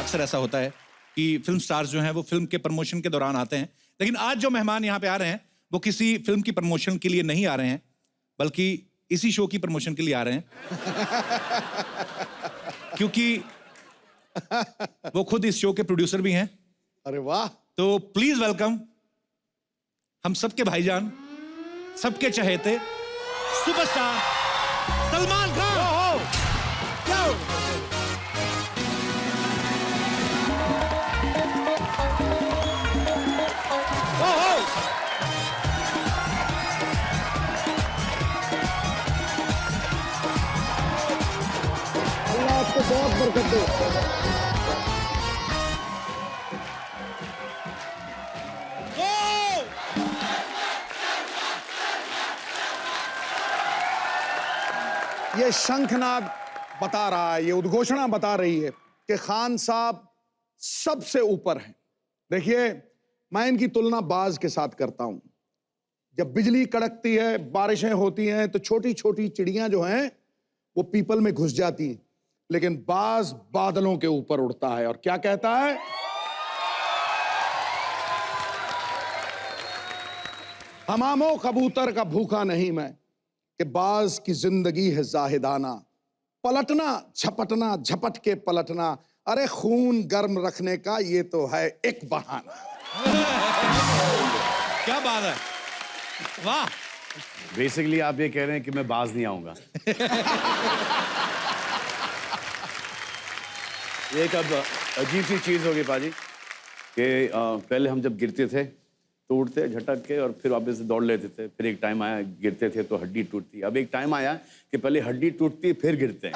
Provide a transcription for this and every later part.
अक्सर ऐसा होता है कि फिल्म स्टार्स जो हैं वो फिल्म के प्रमोशन के दौरान आते हैं, लेकिन आज जो मेहमान यहाँ पे आ रहे हैं वो किसी फिल्म की प्रमोशन के लिए नहीं आ रहे हैं, बल्कि इसी शो की प्रमोशन के लिए आ रहे हैं। क्योंकि वो खुद इस शो के प्रोड्यूसर भी हैं। अरे वाह। तो प्लीज वेलकम हम सबके भाईजान, सबके चहेते सुपरस्टार सलमान खान। अल्लाह आपको बहुत बरकत दे। ये शंखनाद बता रहा है, ये उद्घोषणा बता रही है कि खान साहब सबसे ऊपर हैं। देखिए, मैं इनकी तुलना बाज के साथ करता हूं। जब बिजली कड़कती है, बारिशें होती हैं, तो छोटी छोटी चिड़ियां जो हैं वो पीपल में घुस जाती हैं, लेकिन बाज बादलों के ऊपर उड़ता है और क्या कहता है? हमामो कबूतर का भूखा नहीं मैं, कि बाज की जिंदगी है जाहिदाना, पलटना झपटना झपट के पलटना, अरे खून गर्म रखने का ये तो है एक बहाना। क्या बात है, वाह। बेसिकली आप ये कह रहे हैं कि मैं बाज नहीं आऊंगा। एक अब अजीब सी चीज होगी पाजी कि पहले हम जब गिरते थे तो उठते झटक के और फिर वापस दौड़ लेते थे, फिर एक टाइम आया गिरते थे तो हड्डी टूटती, अब एक टाइम आया कि पहले हड्डी टूटती फिर गिरते हैं।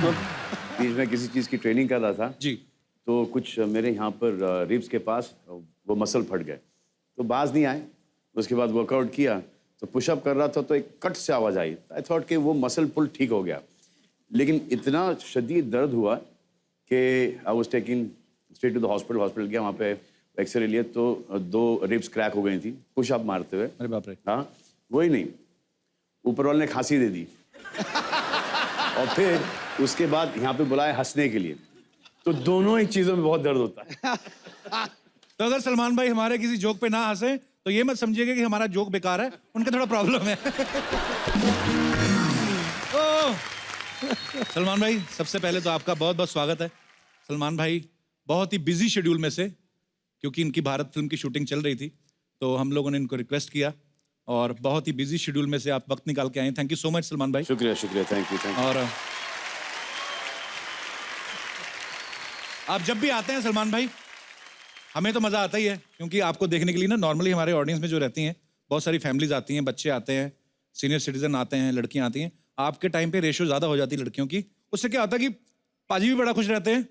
तो बीच में किसी चीज की ट्रेनिंग कर रहा था जी, तो कुछ मेरे यहाँ पर रिब्स के पास वो मसल फट गए, तो बाज नहीं आए। उसके बाद वर्कआउट किया तो पुशअप कर रहा था तो एक कट से आवाज आई। आई थॉट कि वो मसल पुल ठीक हो गया, लेकिन इतना शदीद दर्द हुआ कि I was taking straight to the hospital गया, वहाँ पे एक्सरे लिए तो 2 रिब्स क्रैक हो गई थी पुशअप मारते हुए। अरे बाप रे। हाँ, वही नहीं, ऊपर वाले ने खांसी दे दी और फिर उसके बाद यहाँ पे बुलाया हंसने के लिए, तो दोनों ही चीजों में बहुत दर्द होता है। तो अगर सलमान भाई हमारे किसी जोक पे ना हंसे तो ये मत समझिएगा कि हमारा जोक बेकार है, उनका थोड़ा प्रॉब्लम है। सलमान भाई, सबसे पहले तो आपका बहुत बहुत स्वागत है। सलमान भाई बहुत ही बिजी शेड्यूल में से, क्योंकि इनकी भारत फिल्म की शूटिंग चल रही थी, तो हम लोगों ने इनको रिक्वेस्ट किया और बहुत ही बिजी शेड्यूल में से आप वक्त निकाल के आए। Thank you so much Salman भाई। शुक्रिया शुक्रिया, थैंक यू। और आप जब भी आते हैं सलमान भाई, हमें तो मजा आता ही है, क्योंकि आपको देखने के लिए ना नॉर्मली हमारे ऑडियंस में जो रहती हैं बहुत सारी फैमिलीज आती हैं, बच्चे आते हैं, सीनियर सिटीजन आते हैं, लड़कियां आती हैं। आपके टाइम पे रेशियो ज्यादा हो जाती है लड़कियों की, उससे क्या होता है कि पाजी भी बड़ा खुश रहते हैं।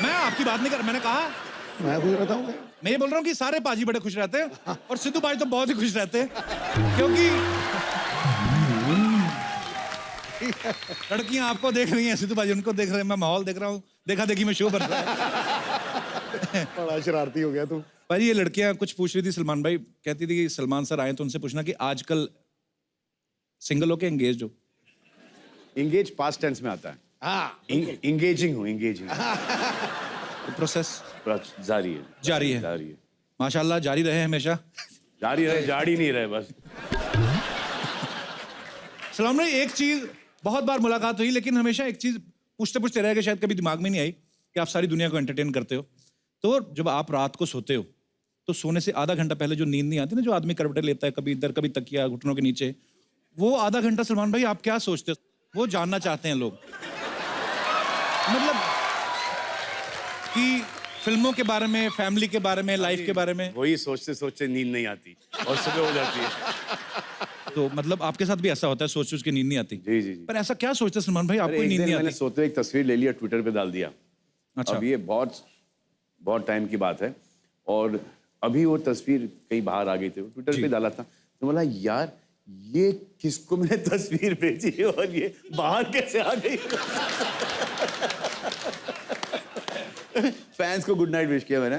मैं आपकी बात नहीं कर, मैंने कहा मैं खुश रहता हूँ। मैं ये बोल रहा हूँ कि सारे पाजी बड़े खुश रहते हैं और सिद्धू भाई तो बहुत ही खुश रहते हैं, क्योंकि लड़कियां आपको देख रही हैं, सिद्धू भाई उनको देख रहे हैं, मैं माहौल देख रहा हूँ, देखा देखी में शो बन रहा है। बड़ा शरारती हो गया तू। भाई ये लड़कियां कुछ पूछ रही थी सलमान भाई, कहती थी कि सलमान सर आए तो उनसे पूछना कि आजकल सिंगल हो के एंगेज हो? इंगेज पास्ट टेंस में आता है। हाँ, इंगेजिंग हूँ, इंगेजिंग प्रोसेस जारी है, जारी है। जारी है, माशाल्लाह जारी रहे हमेशा। जारी रहे, जारी नहीं रहे बस। सलमान भाई एक चीज, बहुत बार मुलाकात हुई लेकिन हमेशा एक चीज पूछते पूछते रह गए, शायद कभी दिमाग में नहीं आई कि आप सारी दुनिया को एंटरटेन करते हो। तो जब आप रात को सोते हो तो सोने से आधा घंटा पहले जो नींद नहीं आती ना, जो आदमी करवटें लेता है, कभी इधर कभी तकिया घुटनों के नीचे, वो आधा घंटा सलमान भाई आप क्या सोचते हो? वो जानना चाहते हैं लोग, मतलब कि फिल्मों के बारे में, फैमिली के बारे में, लाइफ के बारे में। वही सोचते सोचते नींद नहीं आती और सुबह हो जाती है। तो मतलब आपके साथ भी ऐसा होता है, सोच सोच के नींद नहीं आती? जी जी जी। पर ऐसा क्या सोचते सलमान भाई, आपको नींद नहीं मैंने आती? सोते एक तस्वीर ले लिया, ट्विटर पे डाल दिया। अच्छा। अब ये बहुत टाइम की बात है, और अभी वो तस्वीर कहीं बाहर आ गई थी, ट्विटर पे डाला था, तो बोला यार ये किसको मैंने तस्वीर भेजी और ये बाहर कैसे आ गई। फैंस को गुड नाइट विश किया मैंने।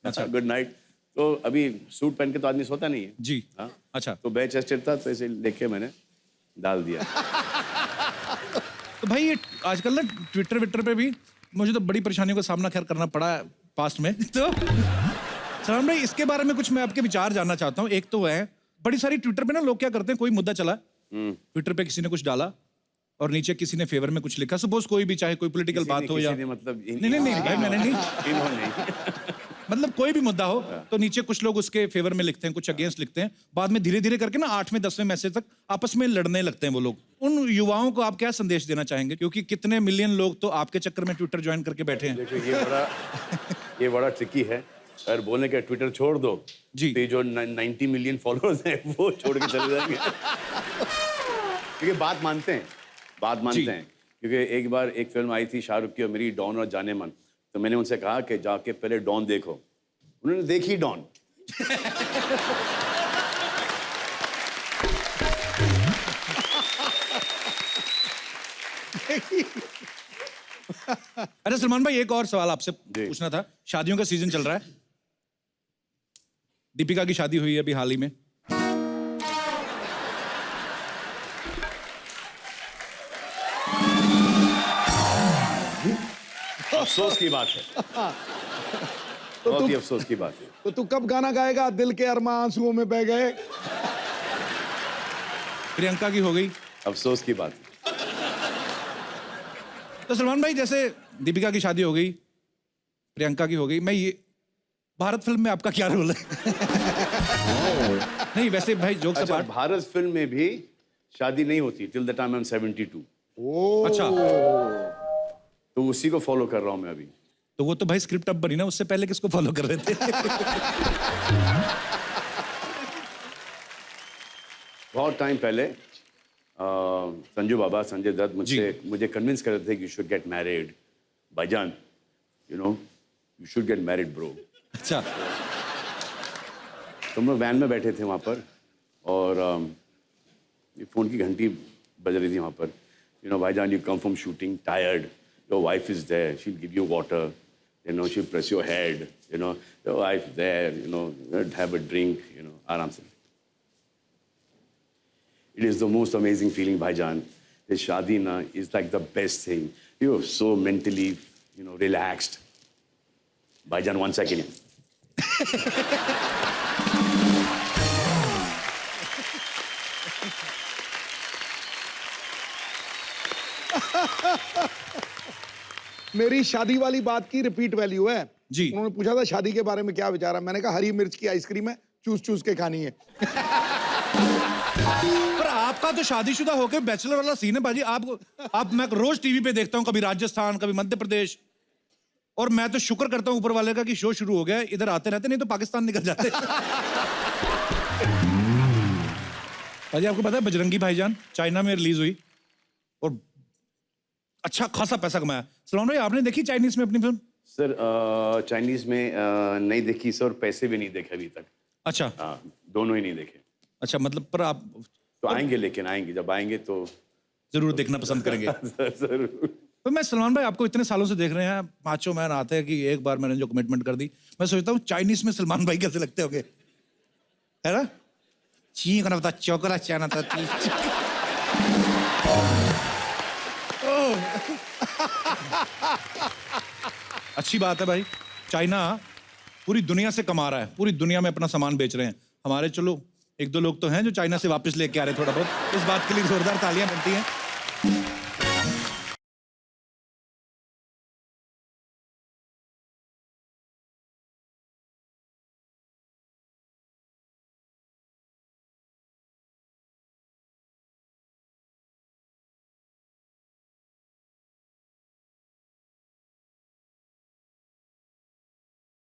अच्छा, गुड नाइट। तो अभी सूट पहन के तो आदमी सोता नहीं है जी। हाँ? अच्छा, तो बैच चेस्टेड था, तो ऐसे लेके मैंने डाल दिया। तो भाई ये आजकल ना ट्विटर विटर पे भी मुझे तो बड़ी परेशानियों का सामना खैर करना पड़ा है पास्ट में। तो सलमान भाई, इसके बारे में कुछ मैं आपके विचार जानना चाहता हूँ। एक तो है, बड़ी सारी ट्विटर पे ना लोग क्या करते हैं, कोई मुद्दा चला, ट्विटर पे किसी ने कुछ डाला और नीचे किसी ने फेवर में कुछ लिखा, सपोज कोई भी, चाहे कोई पॉलिटिकल बात हो या मतलब नहीं भाई, मैंने नहीं, इन्होंने मतलब कोई भी मुद्दा हो तो नीचे कुछ लोग उसके फेवर में लिखते हैं, कुछ अगेंस्ट लिखते हैं, बाद में धीरे धीरे करके ना 8वें 10वें मैसेज तक आपस में लड़ने लगते हैं वो लोग। उन युवाओं को आप क्या संदेश देना चाहेंगे, क्योंकि कितने मिलियन लोग तो आपके चक्कर में ट्विटर ज्वाइन करके बैठे हैं। ये बड़ा ट्रिकी है। अगर बोलने का ट्विटर छोड़ दो जी, तो ये जो 90 मिलियन फॉलोअर्स हैं वो छोड़ के चले जाएंगे। क्योंकि बात मानते हैं क्योंकि एक बार एक फिल्म आई थी शाहरुख की और मेरी, डॉन और जाने मन, तो मैंने उनसे कहा कि जाके पहले डॉन देखो। उन्होंने देखी डॉन। अरे सलमान भाई, एक और सवाल आपसे पूछना था। शादियों का सीजन चल रहा है, दीपिका की शादी हुई है अभी हाल ही में। अफसोस की बात है, बहुत ही अफसोस की बात है। तो तू कब गाना गाएगा, दिल के अरमा आंसुओं में बह गए? प्रियंका की हो गई, अफसोस की बात है। तो सलमान भाई, जैसे दीपिका की शादी हो गई, प्रियंका की हो गई, मैं ये भारत फिल्म में आपका क्या रोल है? नहीं वैसे भाई, जोक्स अच्छा, अपार्ट, भारत फिल्म में भी शादी नहीं होती till the time I am 72। अच्छा, तो उसी को फॉलो कर रहा हूं मैं अभी। तो वो तो भाई स्क्रिप्ट अब बनी ना, उससे पहले किसको फॉलो कर रहे थे? बहुत टाइम पहले संजू बाबा, संजय दत्त मुझे कन्विंस कर रहे थे कि यू शुड गेट मैरिड भाईजान, you know you should get married bro. अच्छा, तो हम लोग वैन में बैठे थे वहाँ पर और ये फ़ोन की घंटी बज रही थी वहाँ पर। यू नो भाईजान, you come from shooting tired, your wife is there, she will give you water, you know she will press your head, you know your wife there, you know have a drink, you know आराम से। It is the most amazing feeling, भाईजान। This शादी ना is like the best thing. You are so mentally, you know, relaxed. भाईजान, 1 second. मेरी शादी वाली बात की रिपीट वैल्यू है जी। उन्होंने पूछा था शादी के बारे में क्या विचार है, मैंने कहा हरी मिर्च की आइसक्रीम है, चूस चूस के खानी है। पर आपका तो शादीशुदा होके बैचलर वाला सीन है बाजी। आप मैं रोज टीवी पे देखता हूँ, कभी राजस्थान, कभी मध्य प्रदेश, और मैं तो शुक्र करता हूँ ऊपर वाले का कि शो शुरू हो गया, इधर आते रहते, नहीं तो पाकिस्तान निकल जाते। बाजी, आपको पता है बजरंगी भाईजान चाइना में रिलीज हुई और अच्छा खासा पैसा कमाया। सलमान भाई, आपने देखी चाइनीज में अपनी फिल्म? सर चाइनीज में नहीं देखी सर, पैसे भी नहीं देखे अभी तक। अच्छा, हाँ, दोनों ही नहीं देखे। अच्छा, मतलब पर आप तो आएंगे, लेकिन आएंगे, जब आएंगे तो जरूर देखना पसंद करेंगे। जरूर। तो मैं सलमान भाई, आपको इतने सालों से देख रहे हैं, माचो मैन आते हैं कि एक बार मैंने जो कमिटमेंट कर दी, मैं सोचता हूँ चाइनीज में सलमान भाई कैसे लगते होंगे, है ना? ची करना था, चौकरा चाना था। अच्छी बात है भाई, चाइना पूरी दुनिया से कमा रहा है, पूरी दुनिया में अपना सामान बेच रहे हैं। हमारे चलो 1-2 लोग तो हैं जो चाइना से वापस लेके आ रहे हैं थोड़ा बहुत, इस बात के लिए जोरदार तालियां बनती हैं।